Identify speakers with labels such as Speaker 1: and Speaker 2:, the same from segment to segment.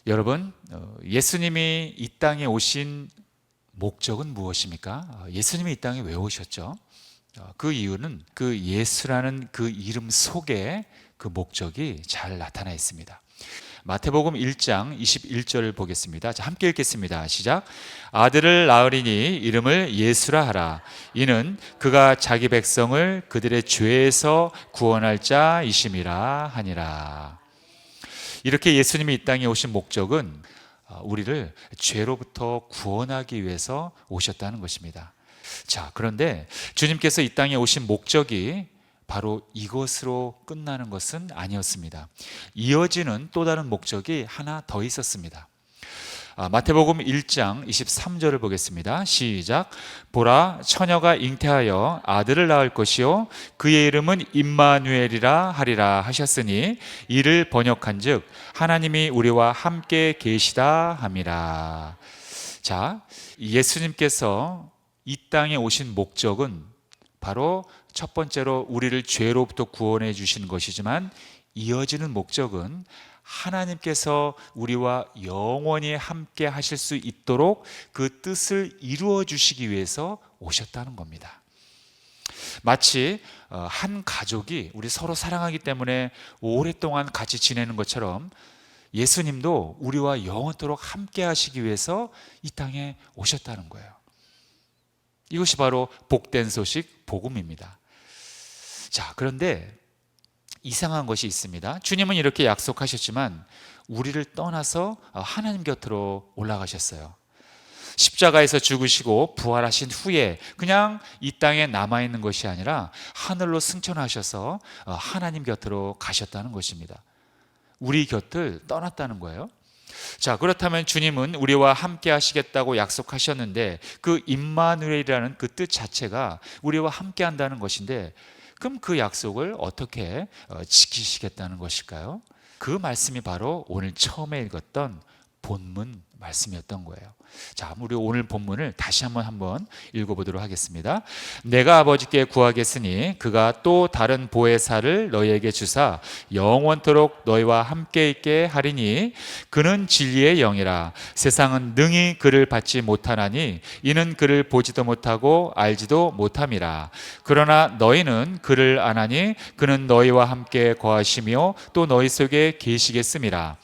Speaker 1: 여러분, 예수님이 이 땅에 오신 목적은 무엇입니까? 예수님이 이 땅에 왜 오셨죠? 그 이유는 그 예수라는 그 이름 속에 그 목적이 잘 나타나 있습니다. 마태복음 1장 21절을 보겠습니다. 자, 함께 읽겠습니다. 시작. 아들을 낳으리니 이름을 예수라 하라. 이는 그가 자기 백성을 그들의 죄에서 구원할 자이심이라 하니라. 이렇게 예수님이 이 땅에 오신 목적은 우리를 죄로부터 구원하기 위해서 오셨다는 것입니다. 자, 그런데 주님께서 이 땅에 오신 목적이 바로 이것으로 끝나는 것은 아니었습니다. 이어지는 또 다른 목적이 하나 더 있었습니다. 마태복음 1장 23절을 보겠습니다. 시작. 보라, 처녀가 잉태하여 아들을 낳을 것이요 그의 이름은 임마누엘이라 하리라 하셨으니 이를 번역한즉 하나님이 우리와 함께 계시다 함이라. 자, 예수님께서 이 땅에 오신 목적은 바로 첫 번째로 우리를 죄로부터 구원해 주신 것이지만, 이어지는 목적은 하나님께서 우리와 영원히 함께 하실 수 있도록 그 뜻을 이루어 주시기 위해서 오셨다는 겁니다. 마치 한 가족이 우리 서로 사랑하기 때문에 오랫동안 같이 지내는 것처럼 예수님도 우리와 영원토록 함께 하시기 위해서 이 땅에 오셨다는 거예요. 이것이 바로 복된 소식, 복음입니다. 자, 그런데 이상한 것이 있습니다. 주님은 이렇게 약속하셨지만 우리를 떠나서 하나님 곁으로 올라가셨어요. 십자가에서 죽으시고 부활하신 후에 그냥 이 땅에 남아있는 것이 아니라 하늘로 승천하셔서 하나님 곁으로 가셨다는 것입니다. 우리 곁을 떠났다는 거예요. 자, 그렇다면 주님은 우리와 함께 하시겠다고 약속하셨는데 그 임마누엘이라는 그 뜻 자체가 우리와 함께 한다는 것인데, 그럼 그 약속을 어떻게 지키시겠다는 것일까요? 그 말씀이 바로 오늘 처음에 읽었던 본문 말씀이었던 거예요. 자, 우리 오늘 본문을 다시 한번 읽어보도록 하겠습니다. 내가 아버지께 구하겠으니 그가 또 다른 보혜사를 너희에게 주사 영원토록 너희와 함께 있게 하리니 그는 진리의 영이라. 세상은 능히 그를 받지 못하나니 이는 그를 보지도 못하고 알지도 못함이라. 그러나 너희는 그를 아나니 그는 너희와 함께 거하시며 또 너희 속에 계시겠음이라.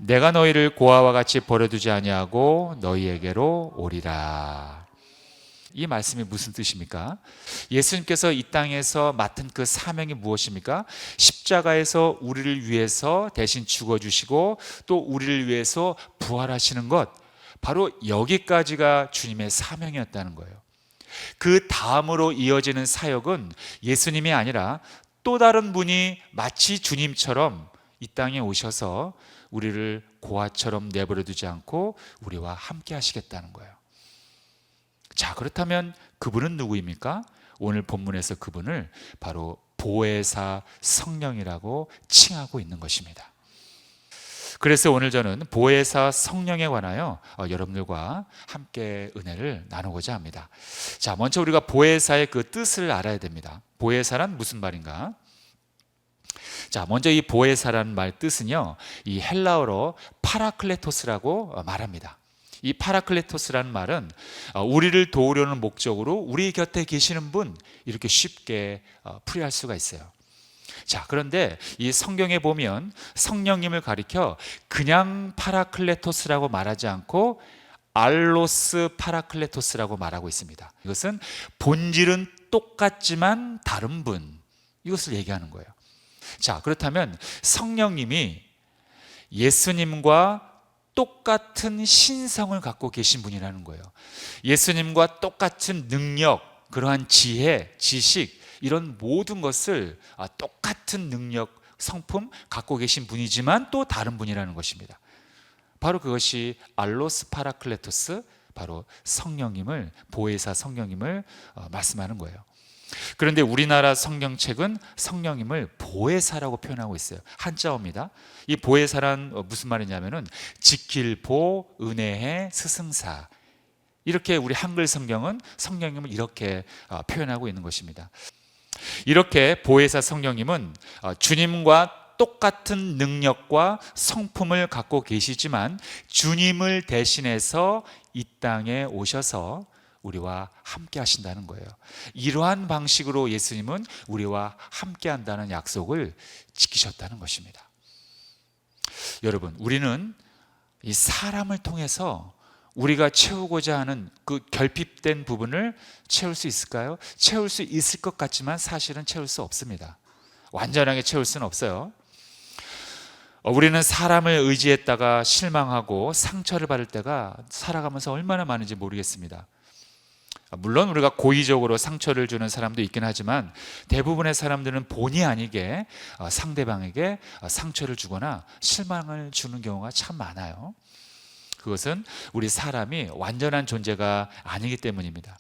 Speaker 1: 내가 너희를 고아와 같이 버려두지 아니하고 너희에게로 오리라. 이 말씀이 무슨 뜻입니까? 예수님께서 이 땅에서 맡은 그 사명이 무엇입니까? 십자가에서 우리를 위해서 대신 죽어주시고 또 우리를 위해서 부활하시는 것, 바로 여기까지가 주님의 사명이었다는 거예요. 그 다음으로 이어지는 사역은 예수님이 아니라 또 다른 분이 마치 주님처럼 이 땅에 오셔서 우리를 고아처럼 내버려 두지 않고 우리와 함께 하시겠다는 거예요. 자, 그렇다면 그분은 누구입니까? 오늘 본문에서 그분을 바로 보혜사 성령이라고 칭하고 있는 것입니다. 그래서 오늘 저는 보혜사 성령에 관하여 여러분들과 함께 은혜를 나누고자 합니다. 자, 먼저 우리가 보혜사의 그 뜻을 알아야 됩니다. 보혜사란 무슨 말인가? 자, 먼저 이 보혜사라는 말 뜻은요, 이 헬라어로 파라클레토스라고 말합니다. 이 파라클레토스라는 말은 우리를 도우려는 목적으로 우리 곁에 계시는 분, 이렇게 쉽게 풀이할 수가 있어요. 자, 그런데 이 성경에 보면 성령님을 가리켜 그냥 파라클레토스라고 말하지 않고 알로스 파라클레토스라고 말하고 있습니다. 이것은 본질은 똑같지만 다른 분, 이것을 얘기하는 거예요. 자, 그렇다면 성령님이 예수님과 똑같은 신성을 갖고 계신 분이라는 거예요. 예수님과 똑같은 능력, 그러한 지혜, 지식, 이런 모든 것을 똑같은 능력, 성품 갖고 계신 분이지만 또 다른 분이라는 것입니다. 바로 그것이 알로스 파라클레토스, 바로 성령님을, 보혜사 성령님을 말씀하는 거예요. 그런데 우리나라 성경책은 성령님을 보혜사라고 표현하고 있어요. 한자어입니다. 이 보혜사란 무슨 말이냐면은 지킬 보, 은혜의 스승사, 이렇게 우리 한글 성경은 성령님을 이렇게 표현하고 있는 것입니다. 이렇게 보혜사 성령님은 주님과 똑같은 능력과 성품을 갖고 계시지만 주님을 대신해서 이 땅에 오셔서 우리와 함께 하신다는 거예요. 이러한 방식으로 예수님은 우리와 함께 한다는 약속을 지키셨다는 것입니다. 여러분, 우리는 이 사람을 통해서 우리가 채우고자 하는 그 결핍된 부분을 채울 수 있을까요? 채울 수 있을 것 같지만 사실은 채울 수 없습니다. 완전하게 채울 수는 없어요. 우리는 사람을 의지했다가 실망하고 상처를 받을 때가 살아가면서 얼마나 많은지 모르겠습니다. 물론 우리가 고의적으로 상처를 주는 사람도 있긴 하지만 대부분의 사람들은 본의 아니게 상대방에게 상처를 주거나 실망을 주는 경우가 참 많아요. 그것은 우리 사람이 완전한 존재가 아니기 때문입니다.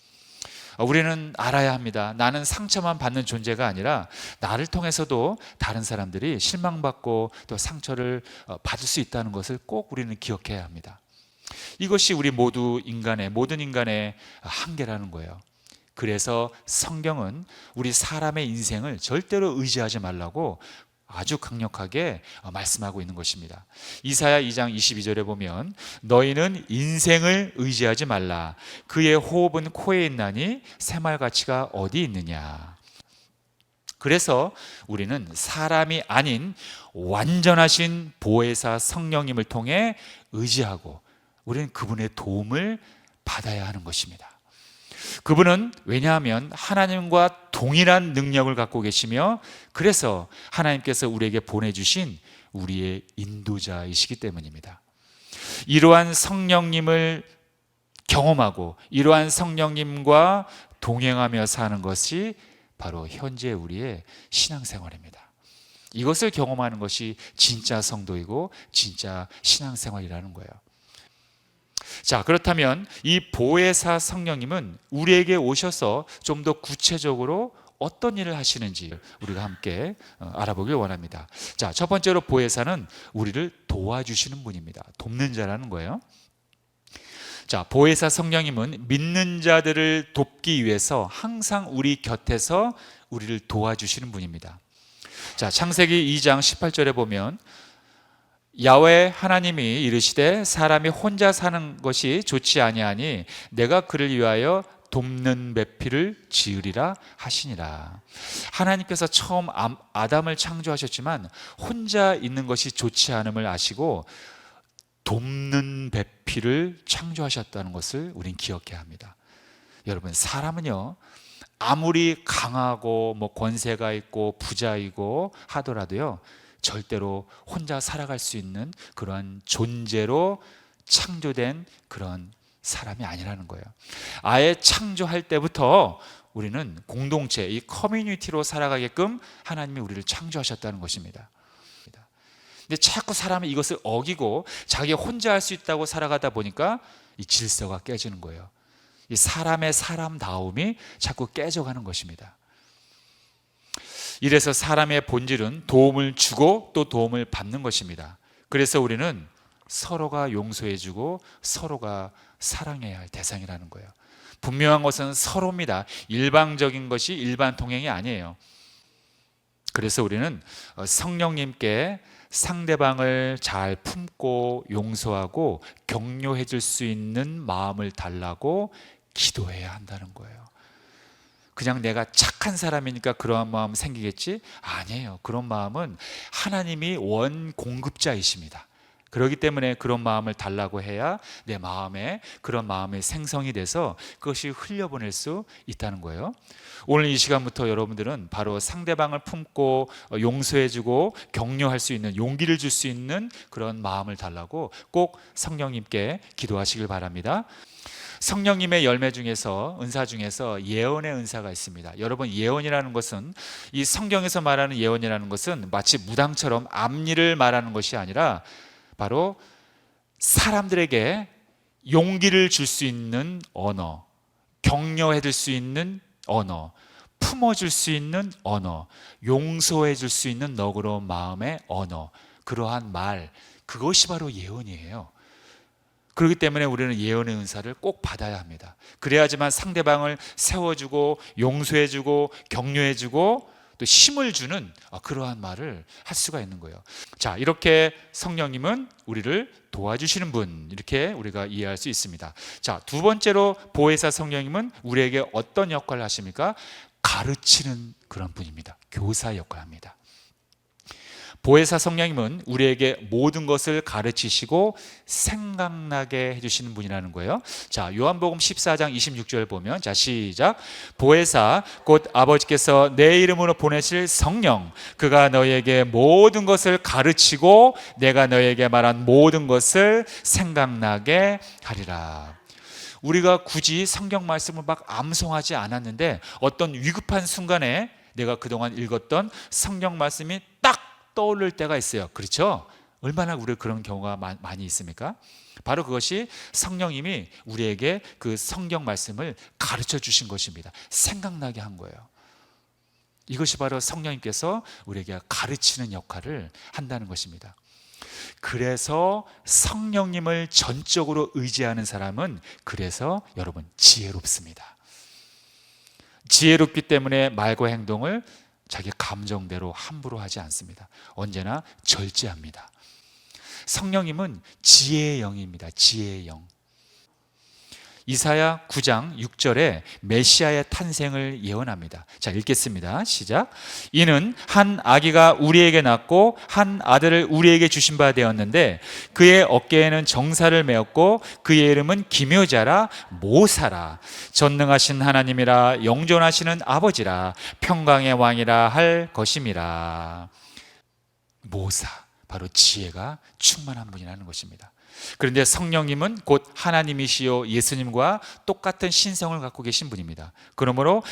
Speaker 1: 우리는 알아야 합니다. 나는 상처만 받는 존재가 아니라 나를 통해서도 다른 사람들이 실망받고 또 상처를 받을 수 있다는 것을 꼭 우리는 기억해야 합니다. 이것이 우리 모든 인간의 한계라는 거예요. 그래서 성경은 우리 사람의 인생을 절대로 의지하지 말라고 아주 강력하게 말씀하고 있는 것입니다. 이사야 2장 22절에 보면 너희는 인생을 의지하지 말라. 그의 호흡은 코에 있나니 새말가치가 어디 있느냐. 그래서 우리는 사람이 아닌 완전하신 보혜사 성령님을 통해 의지하고 우리는 그분의 도움을 받아야 하는 것입니다. 그분은 왜냐하면 하나님과 동일한 능력을 갖고 계시며 그래서 하나님께서 우리에게 보내주신 우리의 인도자이시기 때문입니다. 이러한 성령님을 경험하고 이러한 성령님과 동행하며 사는 것이 바로 현재 우리의 신앙생활입니다. 이것을 경험하는 것이 진짜 성도이고 진짜 신앙생활이라는 거예요. 자, 그렇다면 이 보혜사 성령님은 우리에게 오셔서 좀 더 구체적으로 어떤 일을 하시는지 우리가 함께 알아보길 원합니다. 자, 첫 번째로 보혜사는 우리를 도와주시는 분입니다. 돕는 자라는 거예요. 자, 보혜사 성령님은 믿는 자들을 돕기 위해서 항상 우리 곁에서 우리를 도와주시는 분입니다. 자, 창세기 2장 18절에 보면 야훼 하나님이 이르시되 사람이 혼자 사는 것이 좋지 아니하니 내가 그를 위하여 돕는 배필을 지으리라 하시니라. 하나님께서 처음 아담을 창조하셨지만 혼자 있는 것이 좋지 않음을 아시고 돕는 배필을 창조하셨다는 것을 우린 기억해야 합니다. 여러분, 사람은요 아무리 강하고 권세가 있고 부자이고 하더라도요 절대로 혼자 살아갈 수 있는 그러한 존재로 창조된 그런 사람이 아니라는 거예요. 아예 창조할 때부터 우리는 공동체, 이 커뮤니티로 살아가게끔 하나님이 우리를 창조하셨다는 것입니다. 근데 자꾸 사람이 이것을 어기고 자기 혼자 할 수 있다고 살아가다 보니까 이 질서가 깨지는 거예요. 이 사람의 사람다움이 자꾸 깨져가는 것입니다. 이래서 사람의 본질은 도움을 주고 또 도움을 받는 것입니다. 그래서 우리는 서로가 용서해주고 서로가 사랑해야 할 대상이라는 거예요. 분명한 것은 서로입니다. 일방적인 것이 일반 통행이 아니에요. 그래서 우리는 성령님께 상대방을 잘 품고 용서하고 격려해 줄 수 있는 마음을 달라고 기도해야 한다는 거예요. 그냥 내가 착한 사람이니까 그러한 마음 생기겠지? 아니에요. 그런 마음은 하나님이 원 공급자이십니다. 그렇기 때문에 그런 마음을 달라고 해야 내 마음에 그런 마음이 생성이 돼서 그것이 흘려보낼 수 있다는 거예요. 오늘 이 시간부터 여러분들은 바로 상대방을 품고 용서해주고 격려할 수 있는, 용기를 줄 수 있는 그런 마음을 달라고 꼭 성령님께 기도하시길 바랍니다. 성령님의 열매 중에서, 은사 중에서 예언의 은사가 있습니다. 여러분, 예언이라는 것은, 이 성경에서 말하는 예언이라는 것은 마치 무당처럼 앞일을 말하는 것이 아니라 바로 사람들에게 용기를 줄 수 있는 언어, 격려해 줄 수 있는 언어, 품어줄 수 있는 언어, 용서해 줄 수 있는 너그러운 마음의 언어, 그러한 말, 그것이 바로 예언이에요. 그렇기 때문에 우리는 예언의 은사를 꼭 받아야 합니다. 그래야지만 상대방을 세워주고 용서해주고 격려해주고 또 힘을 주는 그러한 말을 할 수가 있는 거예요. 자, 이렇게 성령님은 우리를 도와주시는 분, 이렇게 우리가 이해할 수 있습니다. 자, 두 번째로 보혜사 성령님은 우리에게 어떤 역할을 하십니까? 가르치는 그런 분입니다. 교사 역할을 합니다. 보혜사 성령님은 우리에게 모든 것을 가르치시고 생각나게 해주시는 분이라는 거예요. 자, 요한복음 14장 26절 보면, 자, 시작. 보혜사 곧 아버지께서 내 이름으로 보내실 성령, 그가 너희에게 모든 것을 가르치고 내가 너희에게 말한 모든 것을 생각나게 하리라. 우리가 굳이 성경 말씀을 막 암송하지 않았는데 어떤 위급한 순간에 내가 그동안 읽었던 성경 말씀이 딱 떠오를 때가 있어요. 그렇죠? 얼마나 우리 그런 경우가 많이 있습니까? 바로 그것이 성령님이 우리에게 그 성경 말씀을 가르쳐 주신 것입니다. 생각나게 한 거예요. 이것이 바로 성령님께서 우리에게 가르치는 역할을 한다는 것입니다. 그래서 성령님을 전적으로 의지하는 사람은 그래서 여러분 지혜롭습니다. 지혜롭기 때문에 말과 행동을 자기 감정대로 함부로 하지 않습니다. 언제나 절제합니다. 성령님은 지혜의 영입니다. 지혜의 영. 이사야 9장 6절에 메시아의 탄생을 예언합니다. 자, 읽겠습니다. 시작. 이는 한 아기가 우리에게 낳고 한 아들을 우리에게 주신 바 되었는데 그의 어깨에는 정사를 메었고 그의 이름은 기묘자라 모사라 전능하신 하나님이라 영존하시는 아버지라 평강의 왕이라 할 것임이라. 모사, 바로 지혜가 충만한 분이라는 것입니다. 그런데 성령님은 곧 하나님이시요 예수님과 똑같은 신성을 갖고 계신 분입니다. 그러므로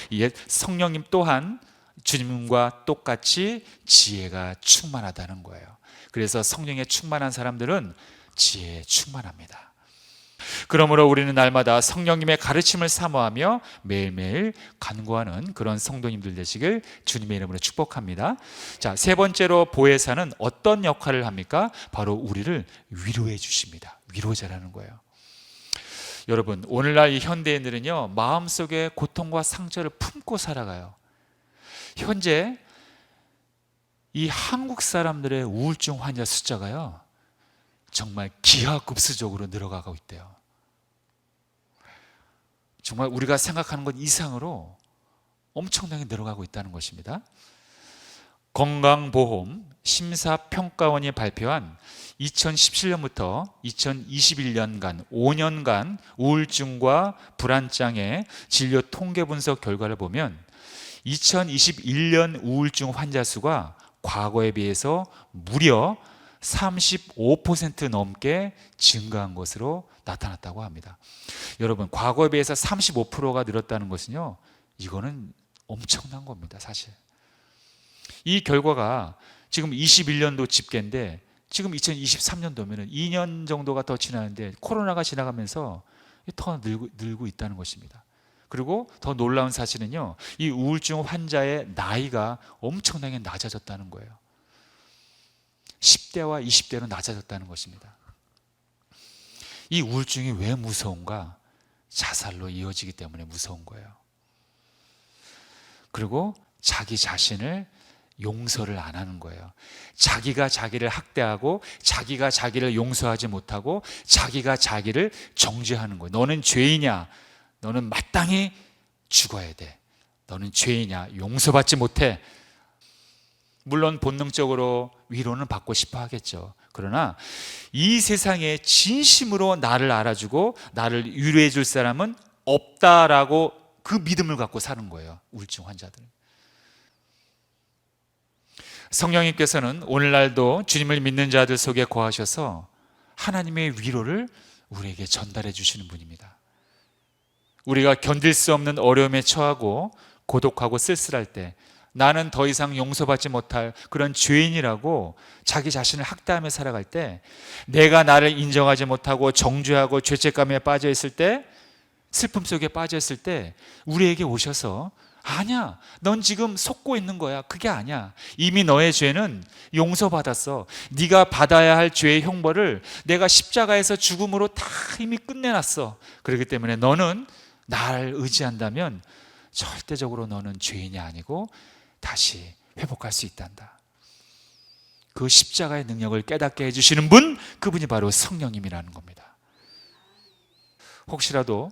Speaker 1: 성령님 또한 주님과 똑같이 지혜가 충만하다는 거예요. 그래서 성령에 충만한 사람들은 지혜에 충만합니다. 그러므로 우리는 날마다 성령님의 가르침을 사모하며 매일매일 간구하는 그런 성도님들 되시길 주님의 이름으로 축복합니다. 자, 세 번째로 보혜사는 어떤 역할을 합니까? 바로 우리를 위로해 주십니다. 위로자라는 거예요. 여러분, 오늘날 이 현대인들은요, 마음속에 고통과 상처를 품고 살아가요. 현재 이 한국 사람들의 우울증 환자 숫자가요, 정말 기하급수적으로 늘어가고 있대요. 정말 우리가 생각하는 것 이상으로 엄청나게 늘어가고 있다는 것입니다. 건강보험 심사평가원이 발표한 2017년부터 2021년간 5년간 우울증과 불안장애 진료 통계 분석 결과를 보면 2021년 우울증 환자 수가 과거에 비해서 무려 35% 넘게 증가한 것으로 나타났다고 합니다. 여러분, 과거에 비해서 35%가 늘었다는 것은요, 이거는 엄청난 겁니다. 사실 이 결과가 지금 21년도 집계인데 지금 2023년도면 2년 정도가 더 지나는데 코로나가 지나가면서 더 늘고 있다는 것입니다. 그리고 더 놀라운 사실은요, 이 우울증 환자의 나이가 엄청나게 낮아졌다는 거예요. 10대와 20대로 낮아졌다는 것입니다. 이 우울증이 왜 무서운가? 자살로 이어지기 때문에 무서운 거예요. 그리고 자기 자신을 용서를 안 하는 거예요. 자기가 자기를 학대하고 자기가 자기를 용서하지 못하고 자기가 자기를 정죄하는 거예요. 너는 죄이냐? 너는 마땅히 죽어야 돼. 너는 죄이냐? 용서받지 못해. 물론 본능적으로 위로는 받고 싶어 하겠죠. 그러나 이 세상에 진심으로 나를 알아주고 나를 위로해 줄 사람은 없다라고 그 믿음을 갖고 사는 거예요. 우울증 환자들은. 성령님께서는 오늘날도 주님을 믿는 자들 속에 거하셔서 하나님의 위로를 우리에게 전달해 주시는 분입니다. 우리가 견딜 수 없는 어려움에 처하고 고독하고 쓸쓸할 때 나는 더 이상 용서받지 못할 그런 죄인이라고 자기 자신을 학대하며 살아갈 때, 내가 나를 인정하지 못하고 정죄하고 죄책감에 빠져 있을 때, 슬픔 속에 빠져 있을 때 우리에게 오셔서 아니야, 넌 지금 속고 있는 거야. 그게 아니야. 이미 너의 죄는 용서받았어. 네가 받아야 할 죄의 형벌을 내가 십자가에서 죽음으로 다 이미 끝내놨어. 그렇기 때문에 너는 나를 의지한다면 절대적으로 너는 죄인이 아니고 다시 회복할 수 있단다. 그 십자가의 능력을 깨닫게 해주시는 분, 그분이 바로 성령님이라는 겁니다. 혹시라도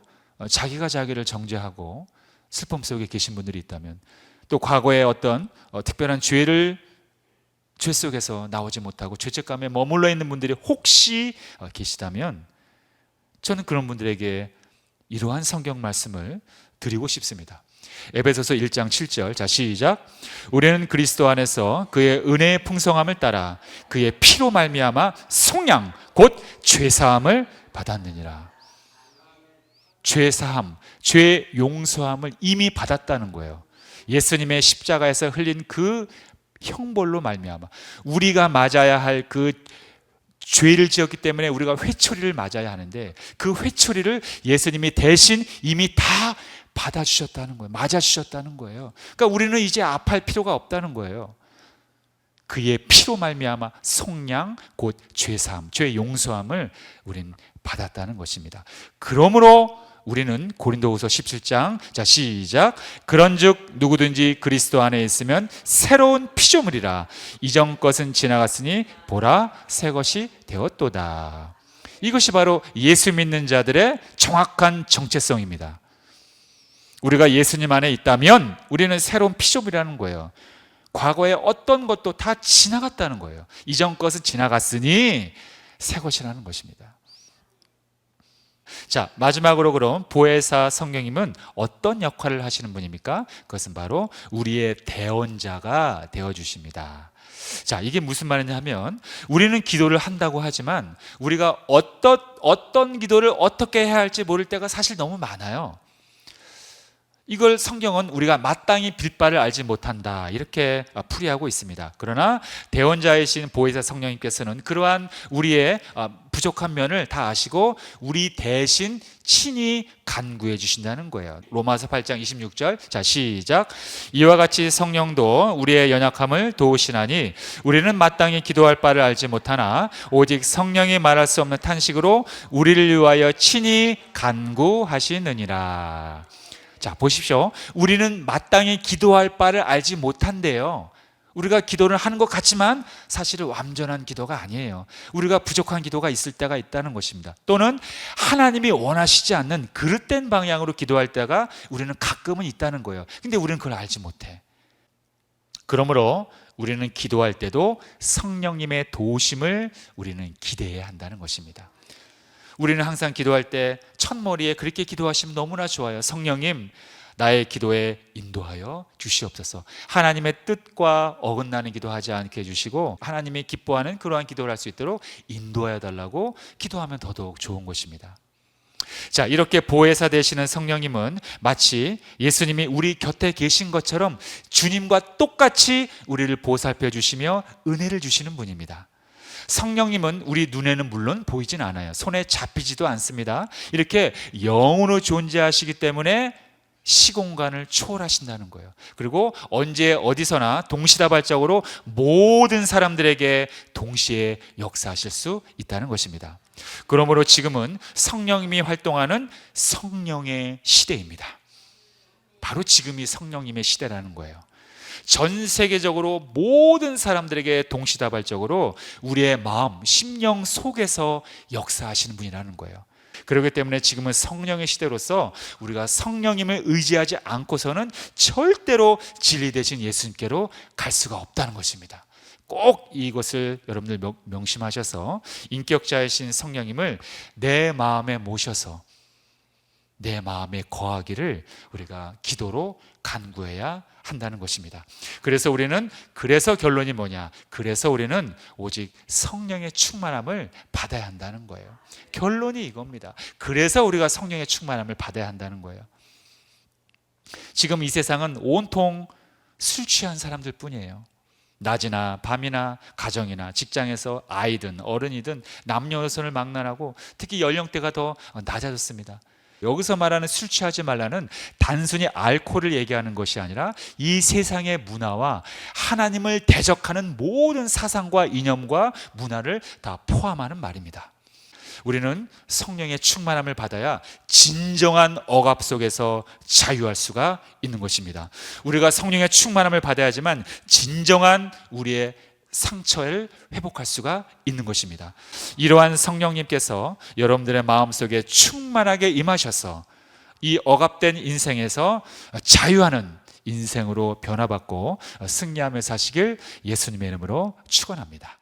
Speaker 1: 자기가 자기를 정죄하고 슬픔 속에 계신 분들이 있다면, 또 과거에 어떤 특별한 죄 속에서 나오지 못하고 죄책감에 머물러 있는 분들이 혹시 계시다면, 저는 그런 분들에게 이러한 성경 말씀을 드리고 싶습니다. 에베소서 1장 7절, 자 시작. 우리는 그리스도 안에서 그의 은혜의 풍성함을 따라 그의 피로 말미암아 속량 곧 죄사함을 받았느니라. 죄사함, 죄 용서함을 이미 받았다는 거예요. 예수님의 십자가에서 흘린 그 형벌로 말미암아 우리가 맞아야 할 그 죄를 지었기 때문에 우리가 회초리를 맞아야 하는데, 그 회초리를 예수님이 대신 이미 다 받아주셨다는 거예요. 맞아주셨다는 거예요. 그러니까 우리는 이제 아파할 필요가 없다는 거예요. 그의 피로 말미암아 속량 곧 죄사함, 죄 용서함을 우리는 받았다는 것입니다. 그러므로 우리는 고린도후서 17장, 자 시작. 그런즉 누구든지 그리스도 안에 있으면 새로운 피조물이라. 이전 것은 지나갔으니 보라 새 것이 되었도다. 이것이 바로 예수 믿는 자들의 정확한 정체성입니다. 우리가 예수님 안에 있다면 우리는 새로운 피조물이라는 거예요. 과거의 어떤 것도 다 지나갔다는 거예요. 이전 것은 지나갔으니 새 것이라는 것입니다. 자, 마지막으로 그럼 보혜사 성령님은 어떤 역할을 하시는 분입니까? 그것은 바로 우리의 대언자가 되어주십니다. 자, 이게 무슨 말이냐 하면, 우리는 기도를 한다고 하지만 우리가 어떤 기도를 어떻게 해야 할지 모를 때가 사실 너무 많아요. 이걸 성경은 우리가 마땅히 빌 바를 알지 못한다, 이렇게 풀이하고 있습니다. 그러나 대언자이신 보혜사 성령님께서는 그러한 우리의 부족한 면을 다 아시고 우리 대신 친히 간구해 주신다는 거예요. 로마서 8장 26절, 자 시작. 이와 같이 성령도 우리의 연약함을 도우시나니 우리는 마땅히 기도할 바를 알지 못하나 오직 성령이 말할 수 없는 탄식으로 우리를 위하여 친히 간구하시느니라. 자, 보십시오. 우리는 마땅히 기도할 바를 알지 못한대요. 우리가 기도를 하는 것 같지만 사실은 완전한 기도가 아니에요. 우리가 부족한 기도가 있을 때가 있다는 것입니다. 또는 하나님이 원하시지 않는 그릇된 방향으로 기도할 때가 우리는 가끔은 있다는 거예요. 근데 우리는 그걸 알지 못해. 그러므로 우리는 기도할 때도 성령님의 도우심을 우리는 기대해야 한다는 것입니다. 우리는 항상 기도할 때 첫머리에 그렇게 기도하시면 너무나 좋아요. 성령님, 나의 기도에 인도하여 주시옵소서. 하나님의 뜻과 어긋나는 기도하지 않게 해주시고 하나님이 기뻐하는 그러한 기도를 할 수 있도록 인도하여 달라고 기도하면 더더욱 좋은 것입니다. 자, 이렇게 보혜사 되시는 성령님은 마치 예수님이 우리 곁에 계신 것처럼 주님과 똑같이 우리를 보살펴 주시며 은혜를 주시는 분입니다. 성령님은 우리 눈에는 물론 보이진 않아요. 손에 잡히지도 않습니다. 이렇게 영으로 존재하시기 때문에 시공간을 초월하신다는 거예요. 그리고 언제 어디서나 동시다발적으로 모든 사람들에게 동시에 역사하실 수 있다는 것입니다. 그러므로 지금은 성령님이 활동하는 성령의 시대입니다. 바로 지금이 성령님의 시대라는 거예요. 전 세계적으로 모든 사람들에게 동시다발적으로 우리의 마음, 심령 속에서 역사하시는 분이라는 거예요. 그렇기 때문에 지금은 성령의 시대로서 우리가 성령님을 의지하지 않고서는 절대로 진리 되신 예수님께로 갈 수가 없다는 것입니다. 꼭 이것을 여러분들 명심하셔서 인격자이신 성령님을 내 마음에 모셔서 내 마음에 거하기를 우리가 기도로 간구해야 한다는 것입니다. 그래서 결론이 뭐냐? 그래서 우리는 오직 성령의 충만함을 받아야 한다는 거예요. 결론이 이겁니다. 그래서 우리가 성령의 충만함을 받아야 한다는 거예요. 지금 이 세상은 온통 술 취한 사람들 뿐이에요. 낮이나 밤이나 가정이나 직장에서 아이든 어른이든 남녀노소를 막론하고 특히 연령대가 더 낮아졌습니다. 여기서 말하는 술 취하지 말라는 단순히 알코올을 얘기하는 것이 아니라 이 세상의 문화와 하나님을 대적하는 모든 사상과 이념과 문화를 다 포함하는 말입니다. 우리는 성령의 충만함을 받아야 진정한 억압 속에서 자유할 수가 있는 것입니다. 우리가 성령의 충만함을 받아야지만 진정한 우리의 상처를 회복할 수가 있는 것입니다. 이러한 성령님께서 여러분들의 마음속에 충만하게 임하셔서 이 억압된 인생에서 자유하는 인생으로 변화받고 승리하며 사시길 예수님의 이름으로 축원합니다.